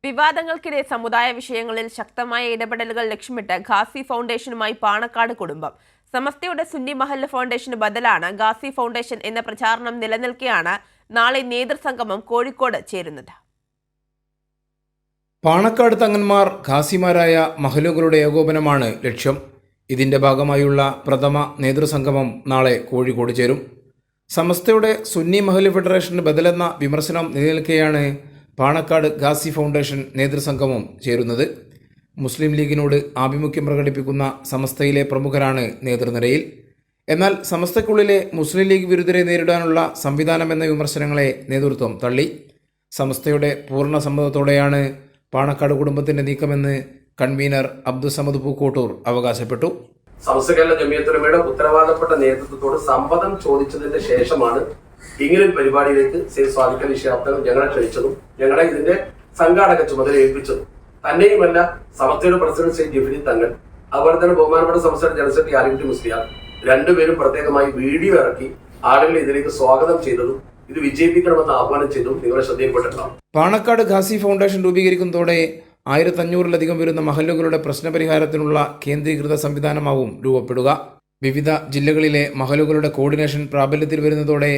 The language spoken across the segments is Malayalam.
വിവാദങ്ങൾക്കിടെ സമുദായ വിഷയങ്ങളിൽ ശക്തമായ ഇടപെടലുകൾ ലക്ഷ്യമിട്ട് ഖാസി ഫൗണ്ടേഷനുമായി പാണക്കാട് കുടുംബം. സമസ്തയുടെ സുന്നി മഹല്ല് ഫൗണ്ടേഷന് ബദലാണ് ഖാസി ഫൗണ്ടേഷൻ എന്ന പ്രചാരണം നിലനിൽക്കെയാണ് നാളെ നേതൃസംഗമം കോഴിക്കോട് ചേരുന്നത്. പാണക്കാട് തങ്ങന്മാർ ഖാസിമാരായ മഹല്ലുകളുടെ ഏകോപനമാണ് ലക്ഷ്യം. ഇതിന്റെ ഭാഗമായുള്ള പ്രഥമ നേതൃസംഗമം നാളെ കോഴിക്കോട് ചേരും. സമസ്തയുടെ സുന്നി മഹല്ല് ഫെഡറേഷന് ബദലെന്ന വിമർശനം നിലനിൽക്കെയാണ് പാണക്കാട് ഖാസി ഫൗണ്ടേഷൻ നേതൃസംഗമം ചേരുന്നത്. മുസ്ലിം ലീഗിനോട് ആഭിമുഖ്യം പ്രകടിപ്പിക്കുന്ന സമസ്തയിലെ പ്രമുഖരാണ് നേതൃനിരയിൽ. എന്നാൽ സമസ്തയ്ക്കുള്ളിലെ മുസ്ലിം ലീഗ് വിരുദ്ധരെ നേരിടാനുള്ള സംവിധാനമെന്ന വിമർശനങ്ങളെ നേതൃത്വം തള്ളി. സമസ്തയുടെ പൂർണ്ണ സമ്മതത്തോടെയാണ് പാണക്കാട് കുടുംബത്തിന്റെ നീക്കമെന്ന് കൺവീനർ അബ്ദുസമദ് പൂക്കോട്ടൂർ അവകാശപ്പെട്ടു. സമസ്ത കേരള ജമിയത്തുൽ ഉലമയുടെ ഉത്തരവാദപ്പെട്ട നേതൃത്വത്തോട് സമ്മതം ചോദിച്ചതിന്റെ ശേഷമാണ് ഇങ്ങനൊരു പരിപാടിയിലേക്ക് സ്വാദിഖ് അലി ശിഹാബ് തങ്ങൾ ഞങ്ങളെ ക്ഷണിച്ചതും ഞങ്ങളെ ഇതിന്റെ സംഘാടക ചുമതല ഏൽപ്പിച്ചതും. തന്നെയുമല്ല, സമസ്തയുടെ പ്രസിഡന്റ് ശ്രീ ജിഫ്രി തങ്ങൾ, അതുപോലെ തന്നെ ബഹുമാനപ്പെട്ട സമസ്തയുടെ ജനറൽ സെക്രട്ടറി ആലിക്കുട്ടി മുസ്ലിയാർ രണ്ടുപേരും പ്രത്യേകമായി വീഡിയോ ഇറക്കി ആളുകളെ ഇതിലേക്ക് സ്വാഗതം ചെയ്തതും ഇത് വിജയിപ്പിക്കണമെന്ന് ആഹ്വാനം ചെയ്തതും നിങ്ങളെ ശ്രദ്ധയിൽപ്പെട്ടിട്ടുണ്ടാവും. പാണക്കാട് ഖാസി ഫൗണ്ടേഷൻ രൂപീകരിക്കുന്നതോടെ 1500-ലധികം വരുന്ന മഹല്ലുകളുടെ പ്രശ്നപരിഹാരത്തിനുള്ള കേന്ദ്രീകൃത സംവിധാനമാവും രൂപപ്പെടുക. വിവിധ ജില്ലകളിലെ മഹല്ലുകളുടെ കോർഡിനേഷൻ പ്രാബല്യത്തിൽ വരുന്നതോടെ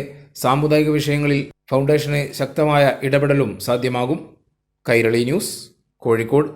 സാമുദായിക വിഷയങ്ങളിൽ ഫൗണ്ടേഷന് ശക്തമായ ഇടപെടലും സാധ്യമാകും. കൈരളി ന്യൂസ്, കോഴിക്കോട്.